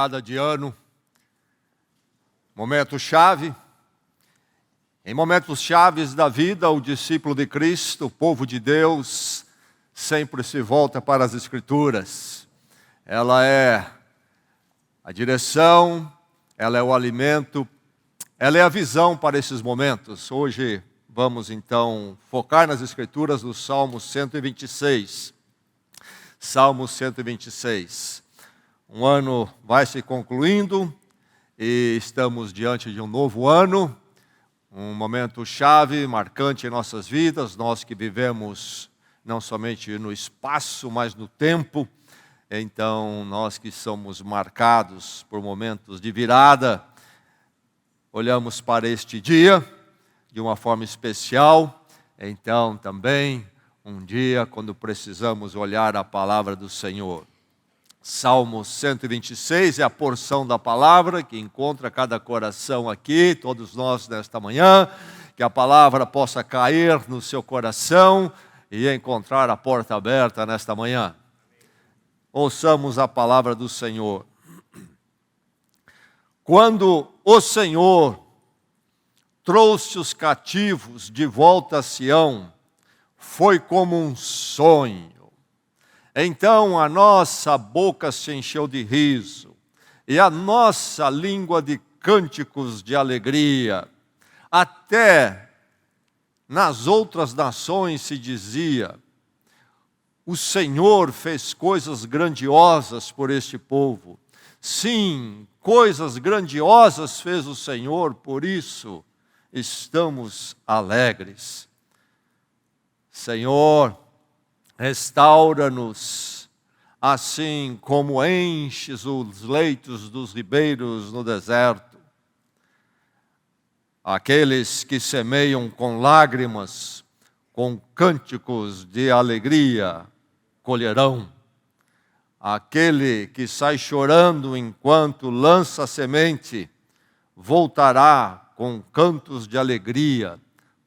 virada de ano, momento chave. Em momentos chaves da vida, o discípulo de Cristo, o povo de Deus, sempre se volta para as Escrituras. Ela é a direção, ela é o alimento, ela é a visão para esses momentos. Hoje vamos então focar nas Escrituras do Salmo 126. Salmo 126. Um ano vai se concluindo e estamos diante de um novo ano. Um momento chave, marcante em nossas vidas, nós que vivemos não somente no espaço, mas no tempo. Então, nós que somos marcados por momentos de virada, olhamos para este dia de uma forma especial. Então, também, um dia quando precisamos olhar a palavra do Senhor. Salmo 126 é a porção da palavra que encontra cada coração aqui, todos nós nesta manhã, que a palavra possa cair no seu coração e encontrar a porta aberta nesta manhã. Ouçamos a palavra do Senhor. Quando o Senhor trouxe os cativos de volta a Sião, foi como um sonho. Então a nossa boca se encheu de riso, e a nossa língua de cânticos de alegria. Até nas outras nações se dizia: o Senhor fez coisas grandiosas por este povo. Sim, coisas grandiosas fez o Senhor, por isso estamos alegres. Senhor, restaura-nos, assim como enches os leitos dos ribeiros no deserto. Aqueles que semeiam com lágrimas, com cânticos de alegria, colherão. Aquele que sai chorando enquanto lança a semente, voltará com cantos de alegria,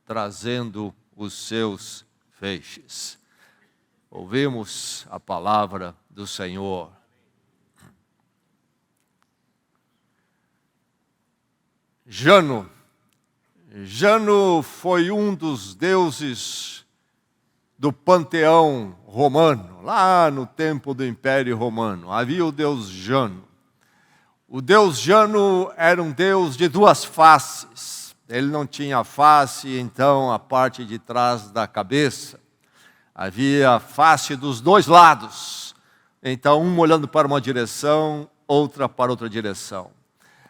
trazendo os seus feixes. Ouvimos a palavra do Senhor. Jano foi um dos deuses do panteão romano, lá no tempo do Império Romano. Havia o deus Jano. O deus Jano era um deus de duas faces. Ele não tinha face, então, a parte de trás da cabeça. Havia face dos dois lados. Então, um olhando para uma direção, outra para outra direção.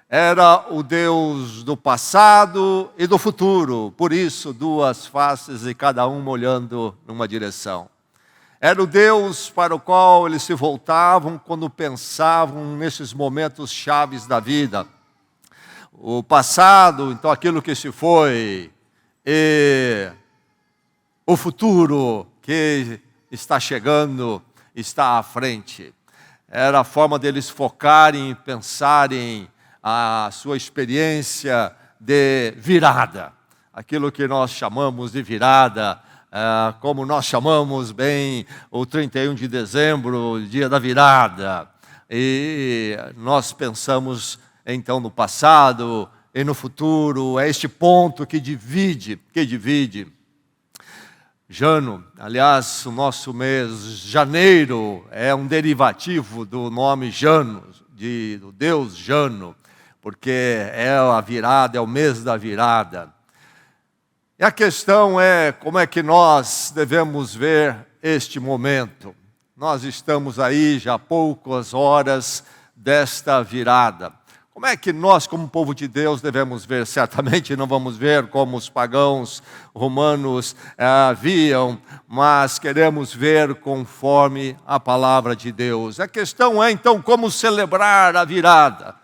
Era o Deus do passado e do futuro. Por isso, duas faces e cada uma olhando numa direção. Era o Deus para o qual eles se voltavam quando pensavam nesses momentos chaves da vida. O passado, então aquilo que se foi, e o futuro que está chegando, está à frente. Era a forma deles focarem e pensarem a sua experiência de virada. Aquilo que nós chamamos de virada, como nós chamamos bem o 31 de dezembro, o dia da virada. E nós pensamos então no passado e no futuro. É este ponto que divide. Jano, aliás, o nosso mês janeiro é um derivativo do nome Janos, do deus Jano, porque é a virada, é o mês da virada. E a questão é como é que nós devemos ver este momento. Nós estamos aí já há poucas horas desta virada. Como é que nós, como povo de Deus, devemos ver? Certamente não vamos ver como os pagãos romanos viam, mas queremos ver conforme a palavra de Deus. A questão é, então, como celebrar a virada,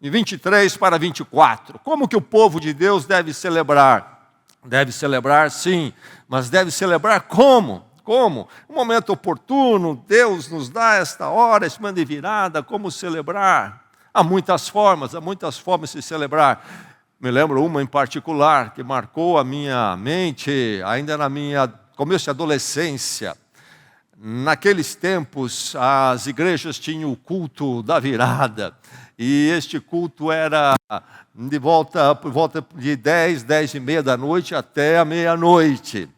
de 23 para 24. Como que o povo de Deus deve celebrar? Deve celebrar, sim, mas deve celebrar como? Como? Um momento oportuno, Deus nos dá esta hora, esse momento de virada, como celebrar? Há muitas formas de se celebrar. Me lembro uma em particular que marcou a minha mente, ainda na minha começo de adolescência. naqueles tempos, as igrejas tinham o culto da virada. E este culto era por volta de 10h30 da noite até a meia-noite.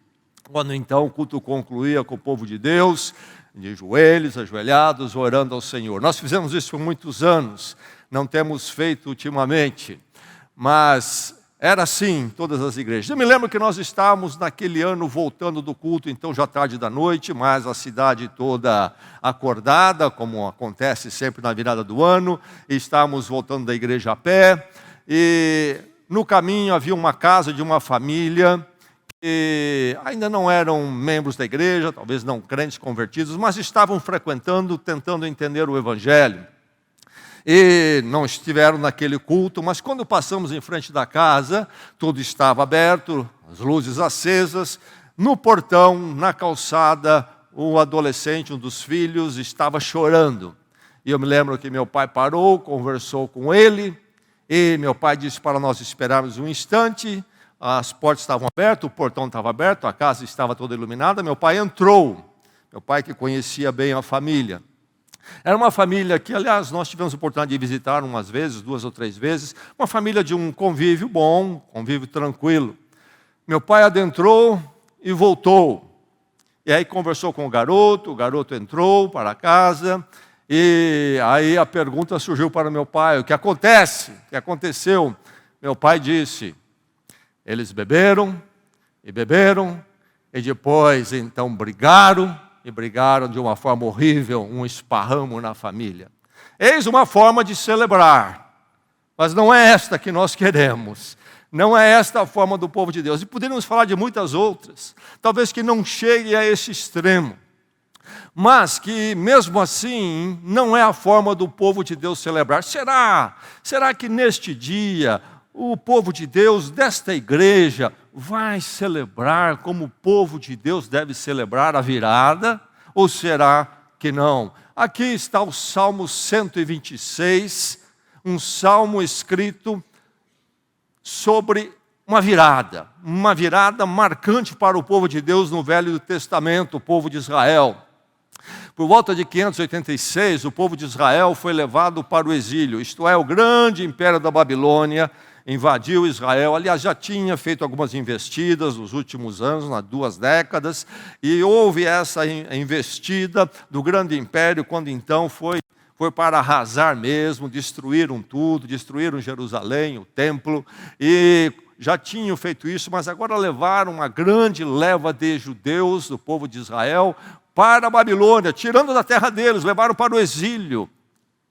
Quando então o culto concluía com o povo de Deus, de joelhos, ajoelhados, orando ao Senhor. Nós fizemos isso por muitos anos, não temos feito ultimamente, mas era assim em todas as igrejas. Eu me lembro que nós estávamos naquele ano voltando do culto, então já tarde da noite, mas a cidade toda acordada, como acontece sempre na virada do ano, e estávamos voltando da igreja a pé, e no caminho havia uma casa de uma família, que ainda não eram membros da igreja, talvez não crentes convertidos, mas estavam frequentando, tentando entender o Evangelho. E não estiveram naquele culto, mas quando passamos em frente da casa, tudo estava aberto, as luzes acesas. No portão, na calçada, o adolescente, um dos filhos, estava chorando. E eu me lembro que meu pai parou, conversou com ele, e meu pai disse para nós esperarmos um instante. As portas estavam abertas, o portão estava aberto, a casa estava toda iluminada. Meu pai entrou, meu pai que conhecia bem a família. Era uma família que, aliás, nós tivemos a oportunidade de visitar umas vezes, 2 ou 3 vezes, uma família de um convívio bom, convívio tranquilo. Meu pai adentrou e voltou. E aí conversou com o garoto entrou para casa, e aí a pergunta surgiu para meu pai: o que acontece? O que aconteceu? Meu pai disse: eles beberam, e depois então brigaram de uma forma horrível, um esparramo na família. Eis uma forma de celebrar, mas não é esta que nós queremos, não é esta a forma do povo de Deus. E poderíamos falar de muitas outras, talvez que não chegue a esse extremo, mas que mesmo assim não é a forma do povo de Deus celebrar. Será que neste dia o povo de Deus desta igreja vai celebrar como o povo de Deus deve celebrar a virada? Ou será que não? Aqui está o Salmo 126, um salmo escrito sobre uma virada marcante para o povo de Deus no Velho Testamento, o povo de Israel. Por volta de 586, o povo de Israel foi levado para o exílio, isto é, o grande império da Babilônia invadiu Israel. Aliás, já tinha feito algumas investidas nos últimos anos, nas 2 décadas, e houve essa investida do grande império, quando então foi para arrasar mesmo, destruíram tudo, destruíram Jerusalém, o templo, e já tinham feito isso, mas agora levaram uma grande leva de judeus, do povo de Israel, para a Babilônia, tirando da terra deles, levaram para o exílio.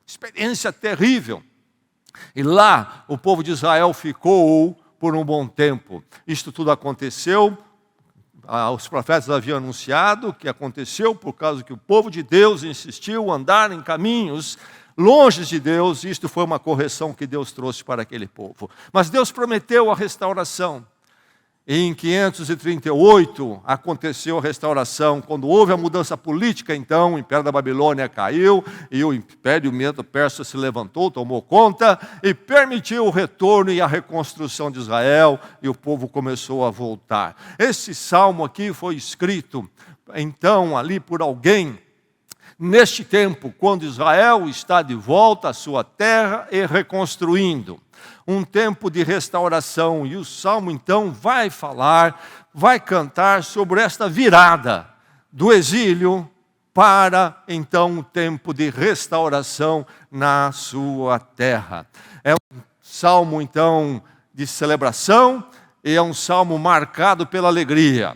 Experiência terrível. E lá o povo de Israel ficou por um bom tempo. Isto tudo aconteceu, os profetas haviam anunciado que aconteceu por causa que o povo de Deus insistiu andar em caminhos longe de Deus. Isto foi uma correção que Deus trouxe para aquele povo. Mas Deus prometeu a restauração. Em 538 aconteceu a restauração. Quando houve a mudança política, então o Império da Babilônia caiu e o Império Medo-Persa se levantou, tomou conta e permitiu o retorno e a reconstrução de Israel, e o povo começou a voltar. Esse salmo aqui foi escrito então ali por alguém neste tempo, quando Israel está de volta à sua terra e reconstruindo. Um tempo de restauração, e o Salmo então vai cantar sobre esta virada do exílio para então um tempo de restauração na sua terra. É um Salmo então de celebração, e é um Salmo marcado pela alegria.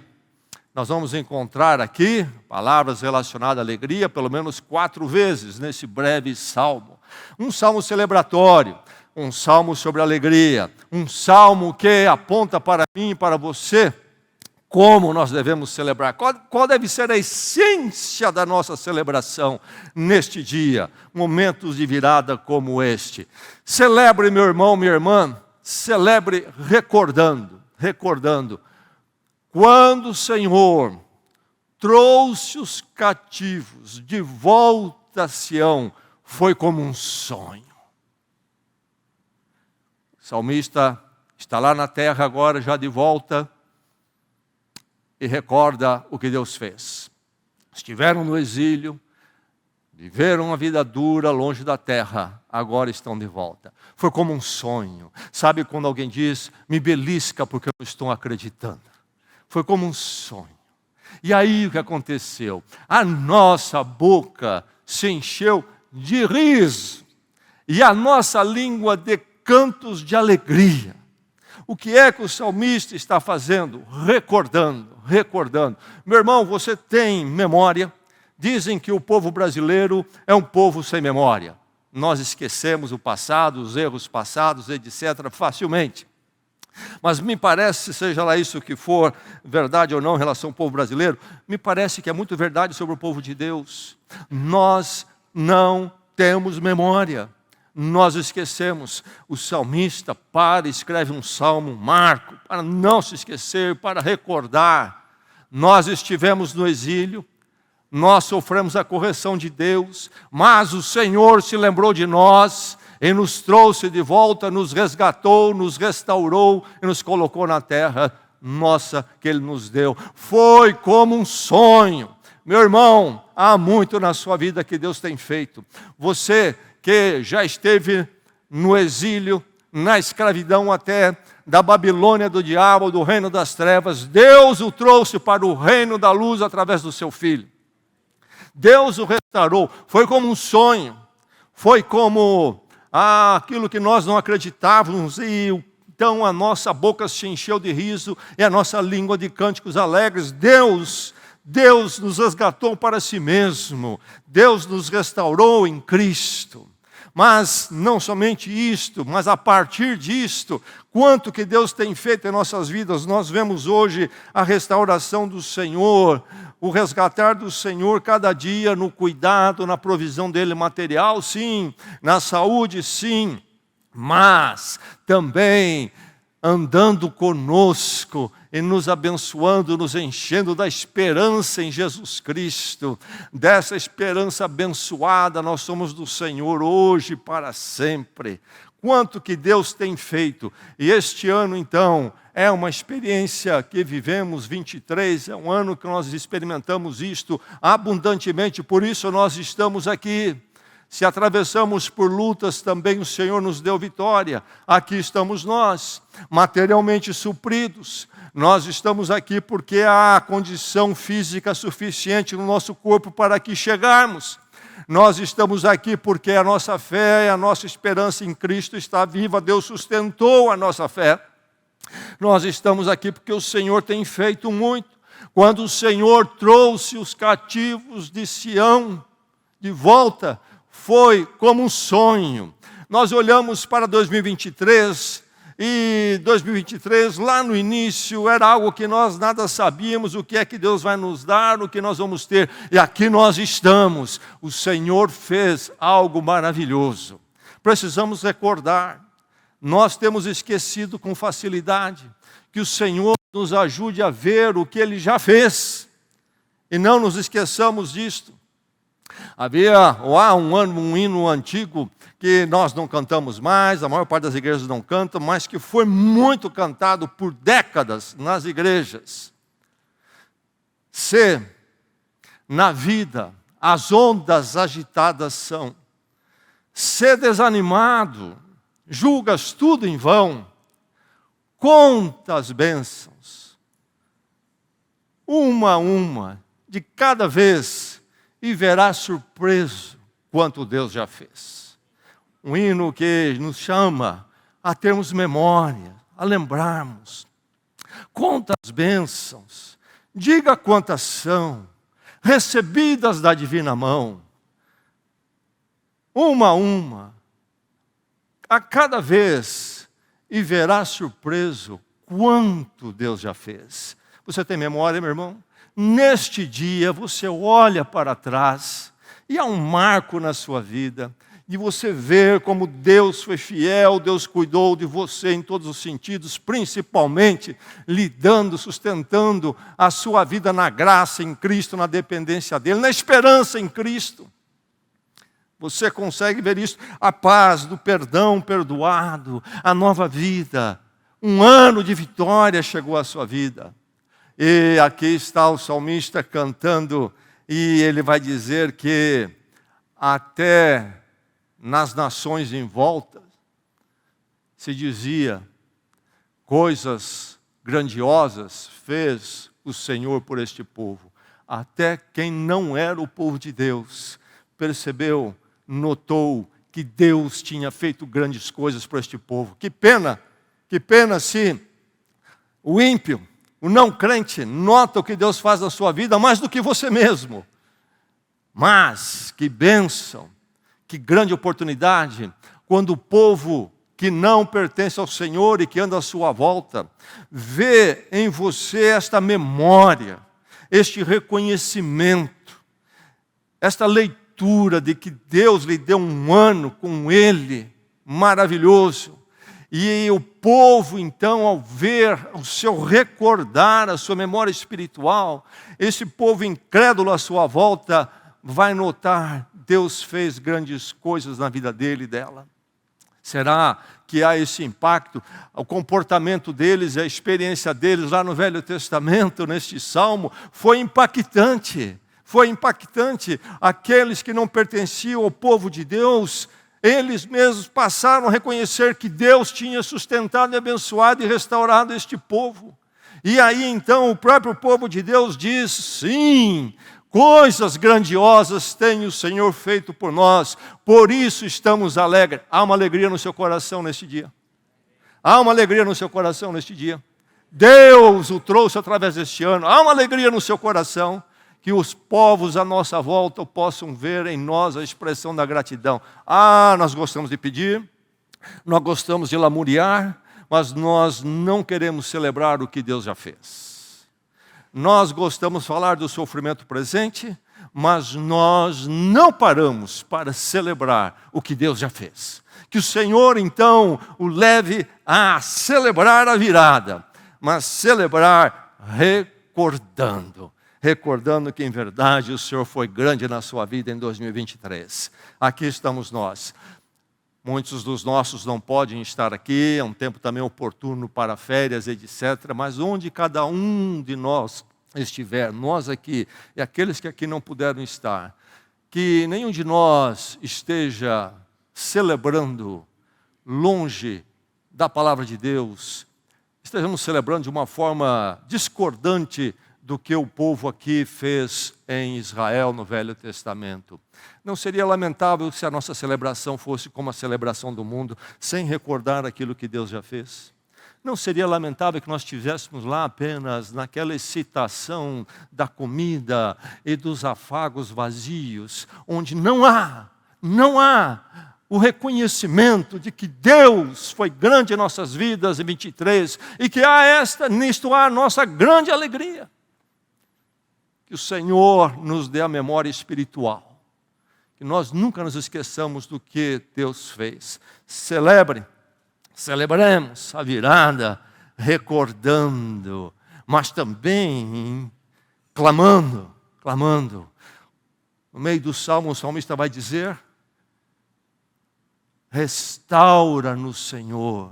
Nós vamos encontrar aqui palavras relacionadas à alegria pelo menos 4 vezes nesse breve salmo. Um salmo celebratório, um salmo sobre alegria, um salmo que aponta para mim e para você como nós devemos celebrar. Qual deve ser a essência da nossa celebração neste dia, momentos de virada como este. Celebre, meu irmão, minha irmã, celebre recordando. Quando o Senhor trouxe os cativos de volta a Sião, foi como um sonho. O salmista está lá na terra agora, já de volta, e recorda o que Deus fez. estiveram no exílio, viveram uma vida dura longe da terra, agora estão de volta. Foi como um sonho. Sabe quando alguém diz, me belisca porque eu não estou acreditando? Foi como um sonho. E aí o que aconteceu? A nossa boca se encheu de riso e a nossa língua de cantos de alegria. O que é que o salmista está fazendo? Recordando. Meu irmão, você tem memória? Dizem que o povo brasileiro é um povo sem memória. Nós esquecemos o passado, os erros passados, etc., facilmente. Mas me parece, seja lá isso que for, verdade ou não em relação ao povo brasileiro, me parece que é muito verdade sobre o povo de Deus. Nós não temos memória. Nós esquecemos. O salmista escreve um salmo, um marco, para não se esquecer, para recordar. Nós estivemos no exílio, nós sofremos a correção de Deus, mas o Senhor se lembrou de nós e nos trouxe de volta, nos resgatou, nos restaurou e nos colocou na terra nossa que Ele nos deu. Foi como um sonho. Meu irmão, há muito na sua vida que Deus tem feito. Você que já esteve no exílio, na escravidão até da Babilônia do diabo, do reino das trevas, Deus o trouxe para o reino da luz através do seu Filho. Deus o restaurou. Foi como um sonho. Foi como aquilo que nós não acreditávamos, e então a nossa boca se encheu de riso e a nossa língua de cânticos alegres. Deus nos resgatou para si mesmo. Deus nos restaurou em Cristo. Mas não somente isto, mas a partir disto, quanto que Deus tem feito em nossas vidas. Nós vemos hoje a restauração do Senhor, o resgatar do Senhor cada dia no cuidado, na provisão dele material, sim, na saúde, sim, mas também andando conosco e nos abençoando, nos enchendo da esperança em Jesus Cristo. Dessa esperança abençoada, nós somos do Senhor hoje e para sempre. Quanto que Deus tem feito. E este ano, então, é uma experiência que vivemos, 23, é um ano que nós experimentamos isto abundantemente, por isso nós estamos aqui. Se atravessamos por lutas, também o Senhor nos deu vitória. Aqui estamos nós, materialmente supridos. Nós estamos aqui porque há condição física suficiente no nosso corpo para aqui chegarmos. Nós estamos aqui porque a nossa fé, a nossa esperança em Cristo está viva. Deus sustentou a nossa fé. Nós estamos aqui porque o Senhor tem feito muito. Quando o Senhor trouxe os cativos de Sião de volta, foi como um sonho. Nós olhamos para 2023 e 2023 lá no início era algo que nós nada sabíamos, o que é que Deus vai nos dar, o que nós vamos ter. E aqui nós estamos. O Senhor fez algo maravilhoso. Precisamos recordar. Nós temos esquecido com facilidade. Que o Senhor nos ajude a ver o que Ele já fez. E não nos esqueçamos disto. Há um hino antigo que nós não cantamos mais, a maior parte das igrejas não canta, mas que foi muito cantado por décadas nas igrejas. Se na vida as ondas agitadas são, se desanimado, julgas tudo em vão, conta as bênçãos, uma a uma, de cada vez, e verás surpreso quanto Deus já fez. Um hino que nos chama a termos memória, a lembrarmos. Conta as bênçãos, diga quantas são, recebidas da divina mão. Uma a uma, a cada vez, e verás surpreso quanto Deus já fez. Você tem memória, meu irmão? Neste dia você olha para trás e há um marco na sua vida de você ver como Deus foi fiel, Deus cuidou de você em todos os sentidos, principalmente lhe dando, sustentando a sua vida na graça em Cristo, na dependência dEle, na esperança em Cristo. Você consegue ver isso, a paz do perdão perdoado, a nova vida, um ano de vitória chegou à sua vida. E aqui está o salmista cantando E ele vai dizer que até nas nações em volta se dizia: coisas grandiosas fez o Senhor por este povo. Até quem não era o povo de Deus percebeu, notou que Deus tinha feito grandes coisas para este povo. Que pena se o ímpio, o não crente, nota o que Deus faz na sua vida mais do que você mesmo. Mas que bênção, que grande oportunidade, quando o povo que não pertence ao Senhor e que anda à sua volta, vê em você esta memória, este reconhecimento, esta leitura de que Deus lhe deu um ano com Ele, maravilhoso. E o povo, então, ao ver, ao seu recordar a sua memória espiritual, esse povo incrédulo à sua volta vai notar: Deus fez grandes coisas na vida dele e dela. Será que há esse impacto? O comportamento deles, a experiência deles lá no Velho Testamento, neste Salmo, foi impactante. Foi impactante. Aqueles que não pertenciam ao povo de Deus, eles mesmos passaram a reconhecer que Deus tinha sustentado, abençoado e restaurado este povo. E aí então o próprio povo de Deus diz: sim, coisas grandiosas tem o Senhor feito por nós, por isso estamos alegres. Há uma alegria no seu coração neste dia. Há uma alegria no seu coração neste dia. Deus o trouxe através deste ano. Há uma alegria no seu coração, que os povos à nossa volta possam ver em nós a expressão da gratidão. Nós gostamos de pedir, nós gostamos de lamuriar, mas nós não queremos celebrar o que Deus já fez. Nós gostamos de falar do sofrimento presente, mas nós não paramos para celebrar o que Deus já fez. Que o Senhor, então, o leve a celebrar a virada, mas celebrar recordando que, em verdade, o Senhor foi grande na sua vida em 2023. Aqui estamos nós. Muitos dos nossos não podem estar aqui, é um tempo também oportuno para férias, etc. Mas onde cada um de nós estiver, nós aqui e aqueles que aqui não puderam estar, que nenhum de nós esteja celebrando longe da palavra de Deus, estejamos celebrando de uma forma discordante do que o povo aqui fez em Israel no Velho Testamento. Não seria lamentável se a nossa celebração fosse como a celebração do mundo, sem recordar aquilo que Deus já fez? Não seria lamentável que nós estivéssemos lá apenas naquela excitação da comida e dos afagos vazios, onde não há o reconhecimento de que Deus foi grande em nossas vidas em 23 e que nisto há a nossa grande alegria. Que o Senhor nos dê a memória espiritual, que nós nunca nos esqueçamos do que Deus fez. Celebremos a virada, recordando, mas também clamando. No meio do salmo, o salmista vai dizer: restaura-nos, Senhor,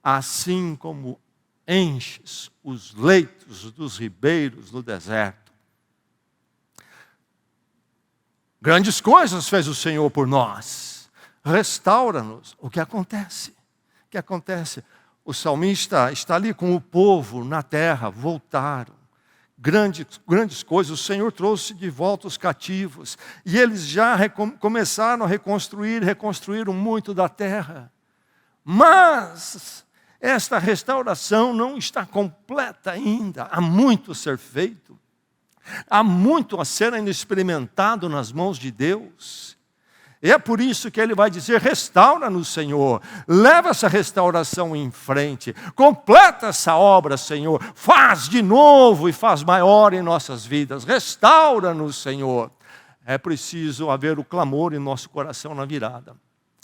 assim como enches os leitos dos ribeiros no deserto. Grandes coisas fez o Senhor por nós. Restaura-nos. O que acontece? O salmista está ali com o povo na terra, voltaram. Grandes coisas, o Senhor trouxe de volta os cativos. E eles já começaram a reconstruíram muito da terra. Mas esta restauração não está completa ainda. Há muito a ser feito. Há muito a ser ainda experimentado nas mãos de Deus. E é por isso que ele vai dizer: restaura-nos, Senhor. Leva essa restauração em frente. Completa essa obra, Senhor. Faz de novo e faz maior em nossas vidas. Restaura-nos, Senhor. É preciso haver o clamor em nosso coração na virada.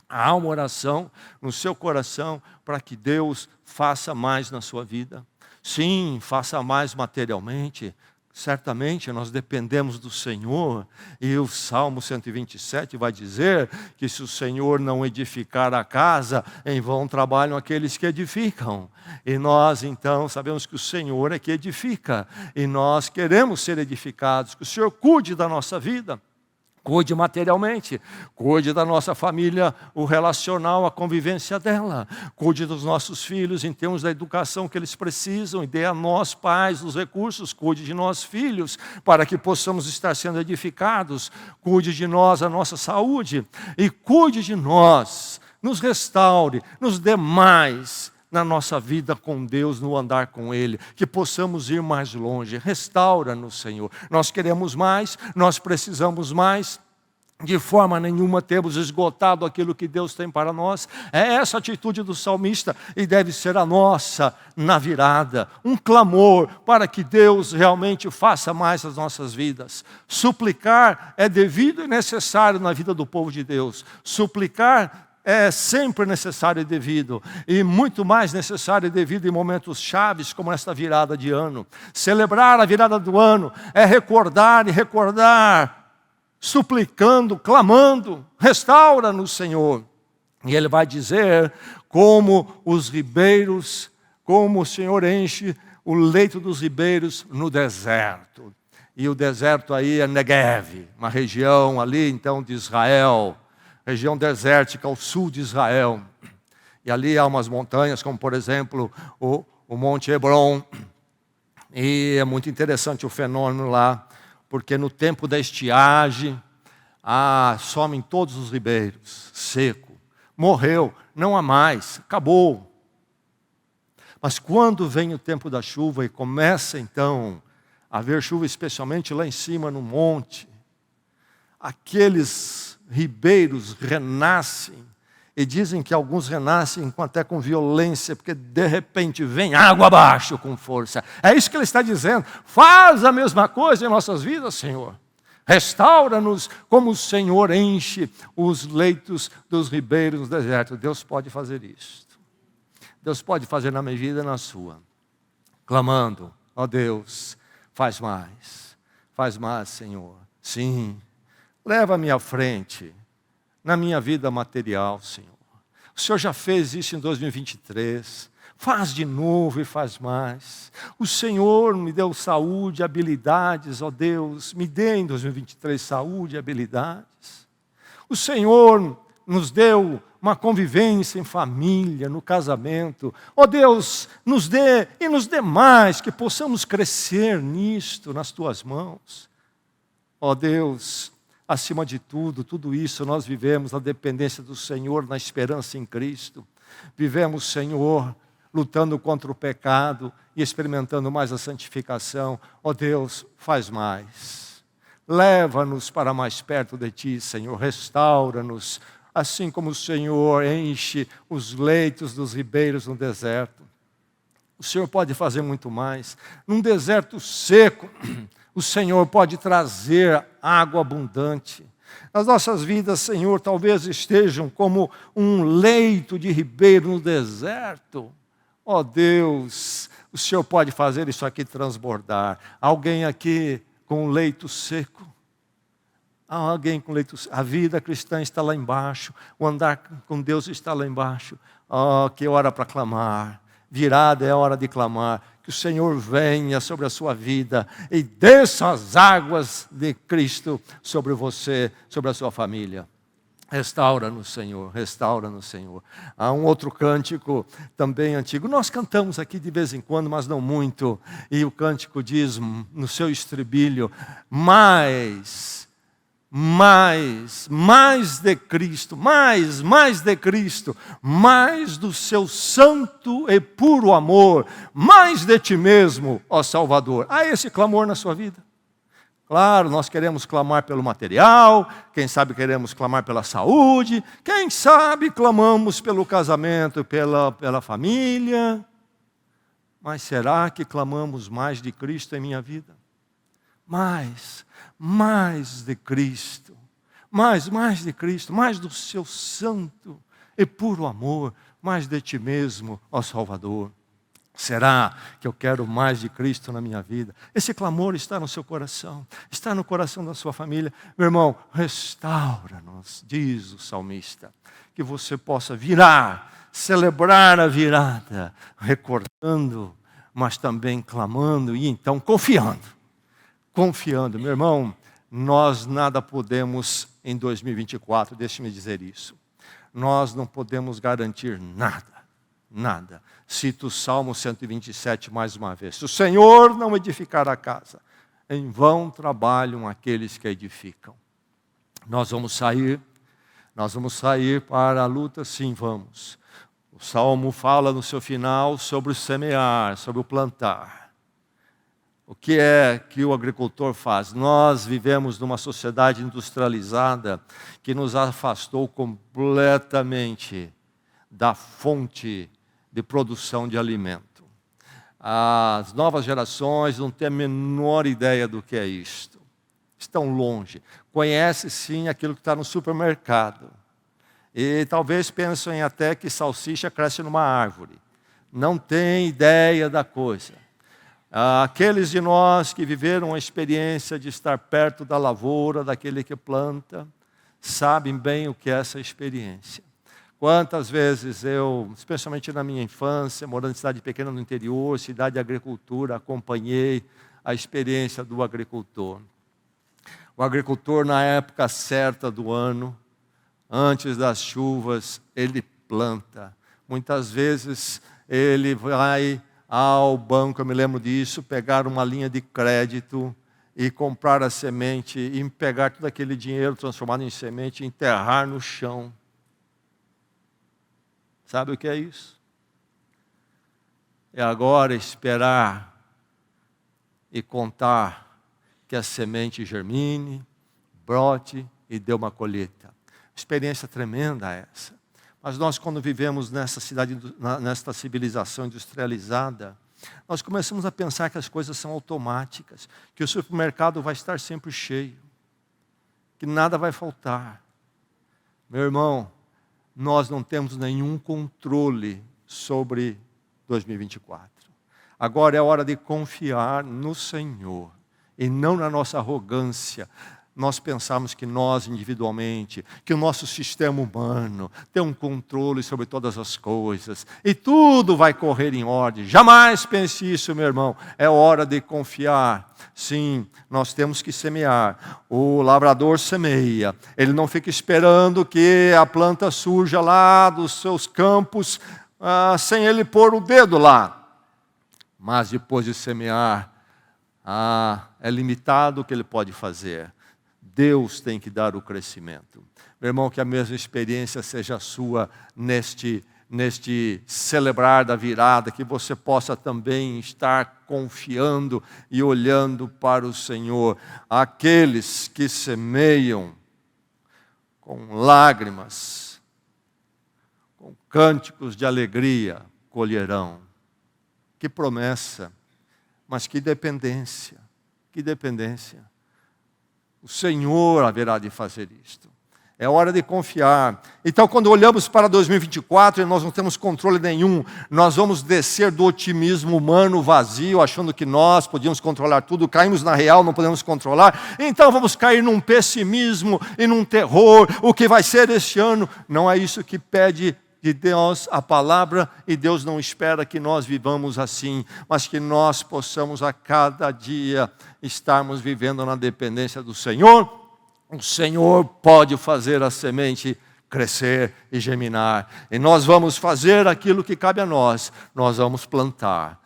Há uma oração no seu coração para que Deus faça mais na sua vida. Sim, faça mais materialmente. Certamente nós dependemos do Senhor, e o Salmo 127 vai dizer que se o Senhor não edificar a casa, em vão trabalham aqueles que edificam. E nós então sabemos que o Senhor é que edifica, e nós queremos ser edificados, que o Senhor cuide da nossa vida. Cuide materialmente, cuide da nossa família, o relacional, a convivência dela. Cuide dos nossos filhos em termos da educação que eles precisam e dê a nós, pais, os recursos. Cuide de nós, filhos, para que possamos estar sendo edificados. Cuide de nós, a nossa saúde. E cuide de nós, nos restaure, nos dê mais na nossa vida com Deus, no andar com Ele, que possamos ir mais longe. Restaura-nos, Senhor. Nós queremos mais, nós precisamos mais. De forma nenhuma temos esgotado aquilo que Deus tem para nós. É essa a atitude do salmista e deve ser a nossa na virada. Um clamor para que Deus realmente faça mais as nossas vidas. Suplicar é devido e necessário na vida do povo de Deus. Suplicar é sempre necessário e devido, e muito mais necessário e devido em momentos chaves como esta virada de ano. Celebrar a virada do ano é recordar e recordar, suplicando, clamando, restaura-nos, Senhor. E Ele vai dizer como os ribeiros, como o Senhor enche o leito dos ribeiros no deserto. E o deserto aí é Negev, uma região ali então de Israel, região desértica ao sul de Israel. E ali há umas montanhas, como por exemplo o Monte Hebron. E é muito interessante o fenômeno lá, porque no tempo da estiagem, somem todos os ribeiros, seco. Morreu, não há mais, acabou. Mas quando vem o tempo da chuva e começa então a haver chuva, especialmente lá em cima no monte, aqueles ribeiros renascem, e dizem que alguns renascem até com violência, porque de repente vem água abaixo com força. É isso que ele está dizendo. Faz a mesma coisa em nossas vidas, Senhor. Restaura-nos como o Senhor enche os leitos dos ribeiros no deserto. Deus pode fazer isto. Deus pode fazer na minha vida e na sua. Clamando, ó Deus, faz mais, Senhor. Sim. Leva-me à frente na minha vida material, Senhor. O Senhor já fez isso em 2023. Faz de novo e faz mais. O Senhor me deu saúde, habilidades, ó Deus. Me dê em 2023 saúde e habilidades. O Senhor nos deu uma convivência em família, no casamento. Ó Deus, nos dê e nos dê mais, que possamos crescer nisto, nas Tuas mãos. Ó Deus, acima de tudo, tudo isso nós vivemos na dependência do Senhor, na esperança em Cristo. Vivemos, Senhor, lutando contra o pecado e experimentando mais a santificação. Ó Deus, faz mais. Leva-nos para mais perto de Ti, Senhor. Restaura-nos, assim como o Senhor enche os leitos dos ribeiros no deserto. O Senhor pode fazer muito mais. Num deserto seco, o Senhor pode trazer água abundante. As nossas vidas, Senhor, talvez estejam como um leito de ribeiro no deserto. Ó Deus, o Senhor pode fazer isso aqui transbordar. Alguém aqui com um leito seco? Há alguém com leito seco? A vida cristã está lá embaixo. O andar com Deus está lá embaixo. Oh, que hora para clamar. Virada é hora de clamar. Que o Senhor venha sobre a sua vida e desça as águas de Cristo sobre você, sobre a sua família. Restaura-nos, Senhor, restaura-nos, Senhor. Há um outro cântico também antigo. Nós cantamos aqui de vez em quando, mas não muito. E o cântico diz no seu estribilho: mais de Cristo, mais de Cristo, mais do seu santo e puro amor, mais de Ti mesmo, ó Salvador. Há esse clamor na sua vida? Claro, nós queremos clamar pelo material, quem sabe queremos clamar pela saúde, quem sabe clamamos pelo casamento, pela família. Mas será que clamamos mais de Cristo em minha vida? Mais de Cristo, mais de Cristo, mais do seu santo e puro amor, mais de Ti mesmo, ó Salvador. Será que eu quero mais de Cristo na minha vida? Esse clamor está no seu coração, está no coração da sua família. Meu irmão, restaura-nos, diz o salmista, que você possa virar, celebrar a virada, recordando, mas também clamando e então confiando. Confiando, meu irmão, nós nada podemos em 2024, deixe-me dizer isso. Nós não podemos garantir nada. Nada. Cito o Salmo 127 mais uma vez. Se o Senhor não edificar a casa, em vão trabalham aqueles que a edificam. Nós vamos sair para a luta? Sim, vamos. O Salmo fala no seu final sobre o semear, sobre o plantar. O que é que o agricultor faz? Nós vivemos numa sociedade industrializada que nos afastou completamente da fonte de produção de alimento. As novas gerações não têm a menor ideia do que é isto. Estão longe. Conhecem sim aquilo que está no supermercado. E talvez pensem até que salsicha cresce numa árvore. Não tem ideia da coisa. Aqueles de nós que viveram a experiência de estar perto da lavoura, daquele que planta, sabem bem o que é essa experiência. Quantas vezes eu, especialmente na minha infância, morando em cidade pequena no interior, cidade de agricultura, acompanhei a experiência do agricultor. O agricultor, na época certa do ano, antes das chuvas, ele planta. Muitas vezes ele vai ao banco, eu me lembro disso, pegar uma linha de crédito e comprar a semente, e pegar todo aquele dinheiro transformado em semente e enterrar no chão. Sabe o que é isso? É agora esperar e contar que a semente germine, brote e dê uma colheita. Experiência tremenda essa. Mas nós, quando vivemos nessa cidade, nesta civilização industrializada, nós começamos a pensar que as coisas são automáticas, que o supermercado vai estar sempre cheio, que nada vai faltar. Meu irmão, nós não temos nenhum controle sobre 2024. Agora é hora de confiar no Senhor e não na nossa arrogância. Nós pensamos que nós individualmente, que o nosso sistema humano tem um controle sobre todas as coisas e tudo vai correr em ordem. Jamais pense isso, meu irmão. É hora de confiar. Sim, nós temos que semear. O lavrador semeia. Ele não fica esperando que a planta surja lá dos seus campos sem ele pôr o dedo lá. Mas depois de semear, é limitado o que ele pode fazer. Deus tem que dar o crescimento. Meu irmão, que a mesma experiência seja sua neste celebrar da virada, que você possa também estar confiando e olhando para o Senhor. Aqueles que semeiam com lágrimas, com cânticos de alegria, colherão. Que promessa, mas que dependência, que dependência. O Senhor haverá de fazer isto. É hora de confiar. Então, quando olhamos para 2024 e nós não temos controle nenhum, nós vamos descer do otimismo humano vazio, achando que nós podíamos controlar tudo, caímos na real, não podemos controlar. Então vamos cair num pessimismo e num terror. O que vai ser este ano? Não é isso que pede de Deus a palavra, e Deus não espera que nós vivamos assim, mas que nós possamos a cada dia estarmos vivendo na dependência do Senhor. O Senhor pode fazer a semente crescer e germinar, e nós vamos fazer aquilo que cabe a nós. Nós vamos plantar.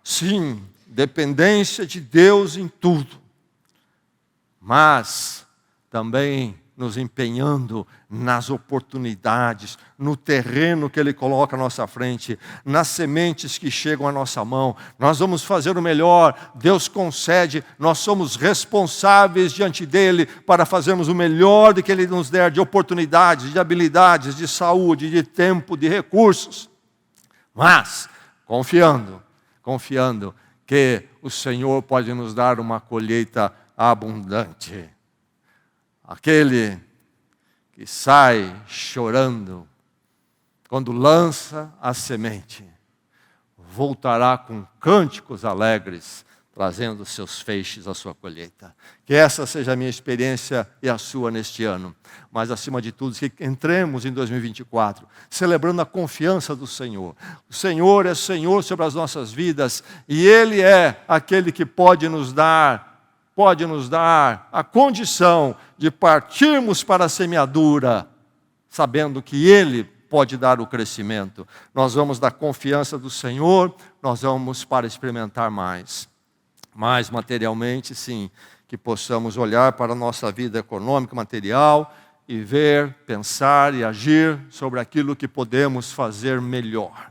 Sim, dependência de Deus em tudo, mas também nos empenhando nas oportunidades, no terreno que Ele coloca à nossa frente, nas sementes que chegam à nossa mão. Nós vamos fazer o melhor, Deus concede, nós somos responsáveis diante dEle para fazermos o melhor de que Ele nos der, de oportunidades, de habilidades, de saúde, de tempo, de recursos. Mas, confiando que o Senhor pode nos dar uma colheita abundante. Aquele que sai chorando quando lança a semente, voltará com cânticos alegres, trazendo seus feixes à sua colheita. Que essa seja a minha experiência e a sua neste ano. Mas, acima de tudo, que entremos em 2024, celebrando a confiança do Senhor. O Senhor é Senhor sobre as nossas vidas, e Ele é aquele que pode nos dar a condição de partirmos para a semeadura, sabendo que Ele pode dar o crescimento. Nós vamos da confiança do Senhor, nós vamos para experimentar mais materialmente, sim, que possamos olhar para a nossa vida econômica, material, e ver, pensar e agir sobre aquilo que podemos fazer melhor,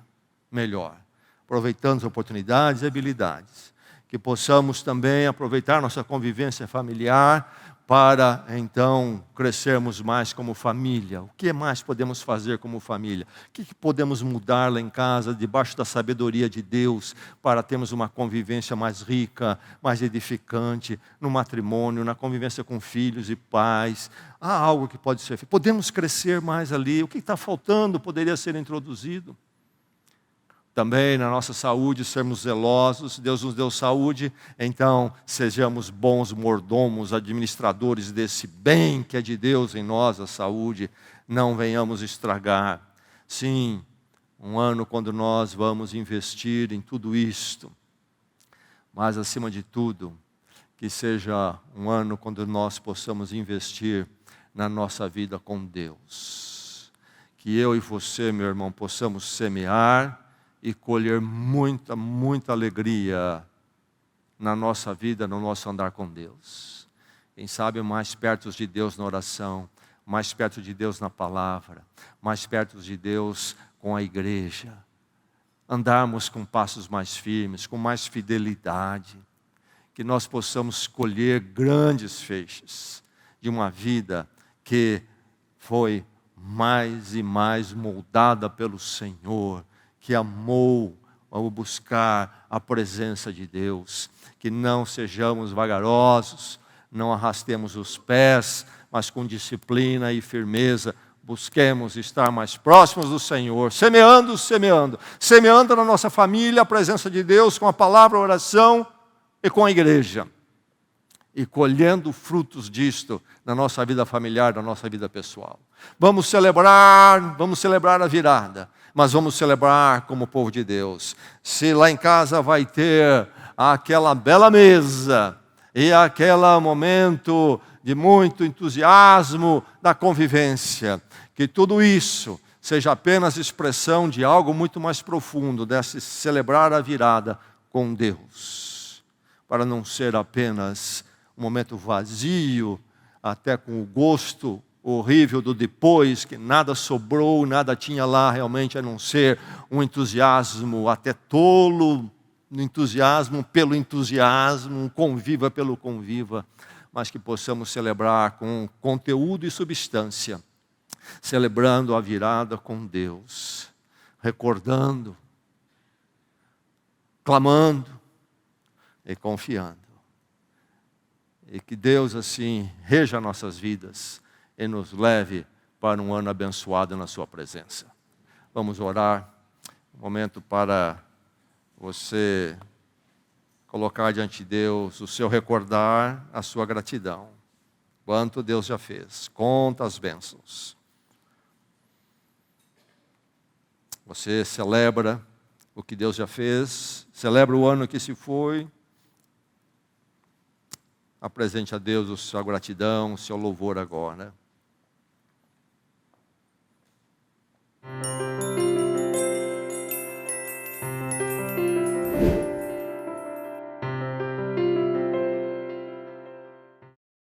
aproveitando as oportunidades e habilidades. Que possamos também aproveitar nossa convivência familiar para, então, crescermos mais como família. O que mais podemos fazer como família? O que podemos mudar lá em casa, debaixo da sabedoria de Deus, para termos uma convivência mais rica, mais edificante, no matrimônio, na convivência com filhos e pais? Há algo que pode ser feito. Podemos crescer mais ali. O que está faltando poderia ser introduzido. Também na nossa saúde, sermos zelosos. Deus nos deu saúde, então sejamos bons mordomos, administradores desse bem que é de Deus em nós, a saúde. Não venhamos estragar. Sim, um ano quando nós vamos investir em tudo isto. Mas, acima de tudo, que seja um ano quando nós possamos investir na nossa vida com Deus. Que eu e você, meu irmão, possamos semear e colher muita, muita alegria na nossa vida, no nosso andar com Deus. Quem sabe mais perto de Deus na oração, mais perto de Deus na palavra, mais perto de Deus com a igreja. Andarmos com passos mais firmes, com mais fidelidade. Que nós possamos colher grandes feixes de uma vida que foi mais e mais moldada pelo Senhor, que amou ao buscar a presença de Deus. Que não sejamos vagarosos, não arrastemos os pés, mas com disciplina e firmeza busquemos estar mais próximos do Senhor, semeando na nossa família a presença de Deus com a palavra, a oração e com a igreja. E colhendo frutos disto na nossa vida familiar, na nossa vida pessoal. Vamos celebrar a virada, mas vamos celebrar como povo de Deus. Se lá em casa vai ter aquela bela mesa e aquele momento de muito entusiasmo da convivência, que tudo isso seja apenas expressão de algo muito mais profundo, desse celebrar a virada com Deus, para não ser apenas um momento vazio, até com o gosto horrível do depois, que nada sobrou, nada tinha lá realmente a não ser um entusiasmo até tolo, um entusiasmo pelo entusiasmo, um conviva pelo conviva, mas que possamos celebrar com conteúdo e substância, celebrando a virada com Deus, recordando, clamando e confiando. E que Deus assim reja nossas vidas e nos leve para um ano abençoado na sua presença. Vamos orar, um momento para você colocar diante de Deus o seu recordar, a sua gratidão. Quanto Deus já fez, conta as bênçãos. Você celebra o que Deus já fez, celebra o ano que se foi. Apresente a Deus a sua gratidão, o seu louvor agora.